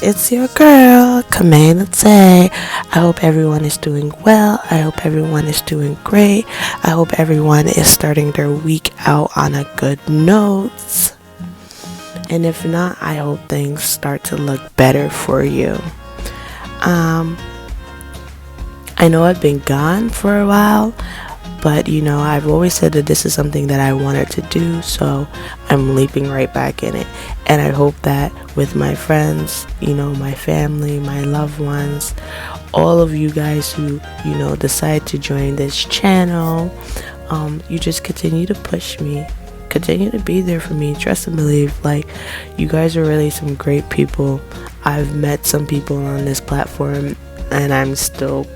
it's your girl, KAMAA. I hope everyone is doing well. I hope everyone is doing great. I hope everyone is starting their week out on a good note. And if not, I hope things start to look better for you. I know I've been gone for a while, but I've always said that this is something that I wanted to do, so I'm leaping right back in it. And I hope that with my friends, my family, my loved ones, all of you guys who, decide to join this channel, you just continue to push me, continue to be there for me, trust and believe. Like, you guys are really some great people. I've met some people on this platform, and I'm still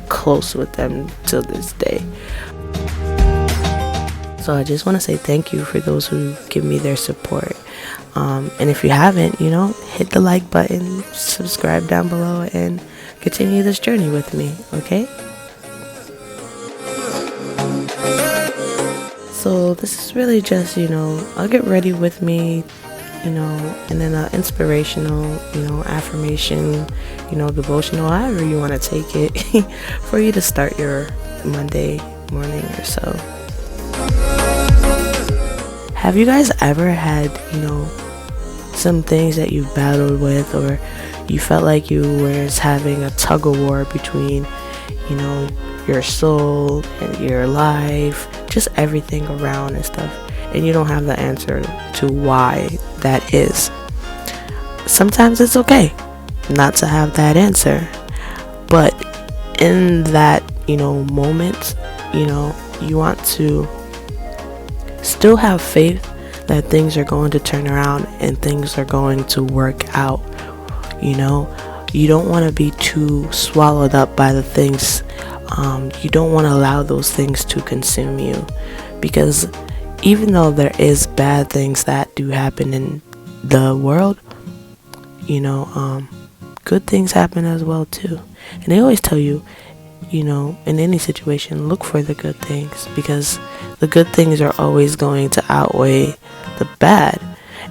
close with them till this day. So I just want to say thank you for those who give me their support. And if you haven't, hit the like button, subscribe down below, and continue this journey with me, okay? So this is really just, I'll get ready with me, and then an inspirational, affirmation, devotional, however you want to take it, for you to start your Monday morning or so. Have you guys ever had, some things that you battled with, or you felt like you were having a tug of war between, your soul and your life, just everything around and stuff, and you don't have the answer to why that is? Sometimes it's okay not to have that answer, but in that, moment, you want to still have faith that things are going to turn around and things are going to work out. You don't want to be too swallowed up by the things. You don't want to allow those things to consume you, because even though there is bad things that do happen in the world, good things happen as well too. And they always tell you, in any situation, look for the good things, because the good things are always going to outweigh the bad.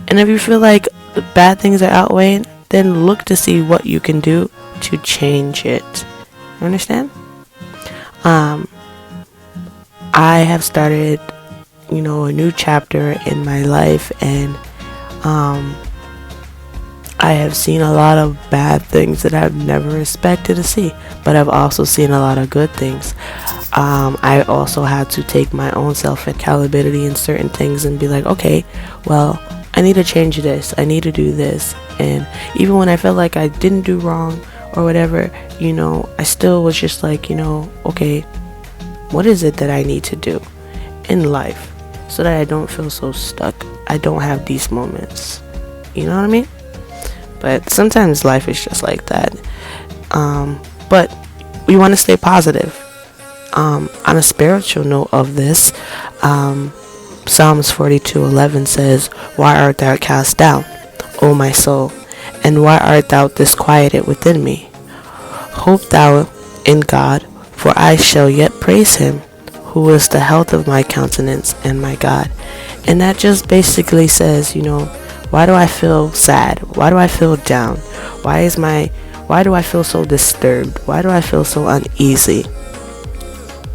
And if you feel like the bad things are outweighing, then look to see what you can do to change it. You understand? I have started, a new chapter in my life, and I have seen a lot of bad things that I've never expected to see, but I've also seen a lot of good things. I also had to take my own self-accountability in certain things and be like, okay, well, I need to change this, I need to do this. And even when I felt like I didn't do wrong or whatever, I still was just like, okay, what is it that I need to do in life so that I don't feel so stuck, I don't have these moments, you know what I mean? But sometimes life is just like that. But we want to stay positive. On a spiritual note of this, Psalms 42:11 says, "Why art thou cast down, O my soul? And why art thou disquieted within me? Hope thou in God, for I shall yet praise him, who is the health of my countenance and my God." And that just basically says, why do I feel sad? Why do I feel down? Why do I feel so disturbed? Why do I feel so uneasy?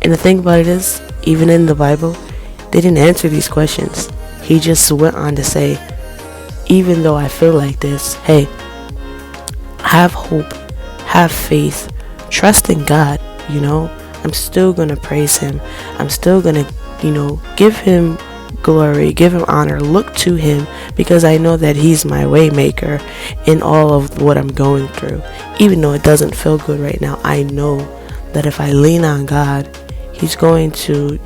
And the thing about it is, even in the Bible, they didn't answer these questions. He just went on to say, even though I feel like this, hey, have hope, have faith, trust in God. I'm still going to praise him. I'm still going to, give him glory, give him honor, look to him, because I know that he's my way maker in all of what I'm going through. Even though it doesn't feel good right now, I know that if I lean on God, he's going to,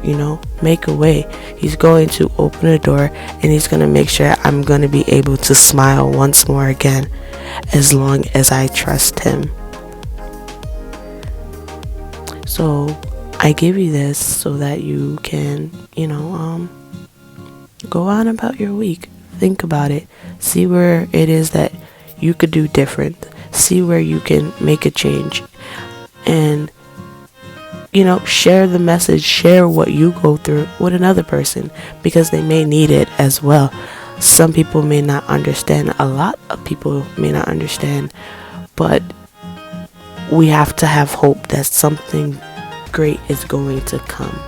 make a way. He's going to open a door, and he's going to make sure I'm going to be able to smile once more again, as long as I trust him. So I give you this so that you can, go on about your week. Think about it. See where it is that you could do different. See where you can make a change. And, share the message. Share what you go through with another person, because they may need it as well. Some people may not understand, a lot of people may not understand, but we have to have hope that something great is going to come.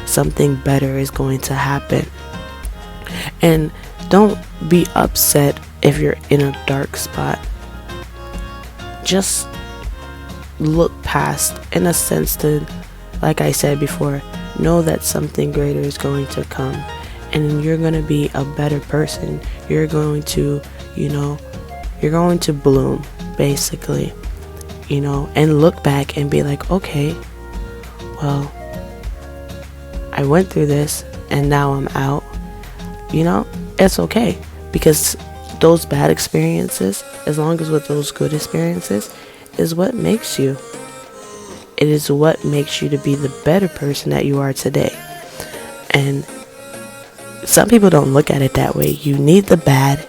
Something better is going to happen. And don't be upset if you're in a dark spot. Just look past, in a sense, to, like I said before, know that something greater is going to come. And you're going to be a better person. You're going to, you're going to bloom, basically, and look back and be like, okay, well, I went through this and now I'm out. It's okay, because those bad experiences, as long as with those good experiences, is what makes you. It is what makes you to be the better person that you are today. And some people don't look at it that way. You need the bad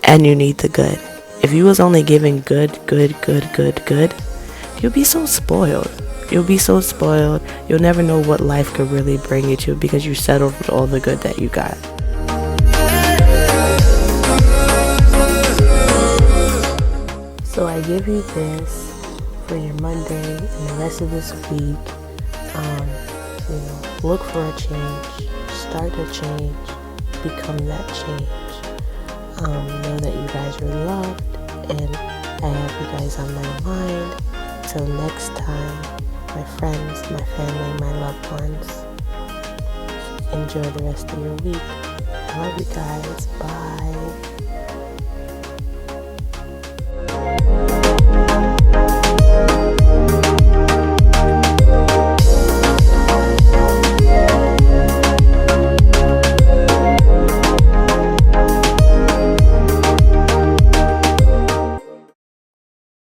and you need the good. If you was only giving good, you'll be so spoiled. You'll never know what life could really bring you to, because you settled with all the good that you got. So I give you this for your Monday and the rest of this week. Look for a change. Start a change. Become that change. Know that you guys are loved, and I have you guys on my mind. Till next time, my friends, my family, my loved ones, enjoy the rest of your week. I love you guys. Bye.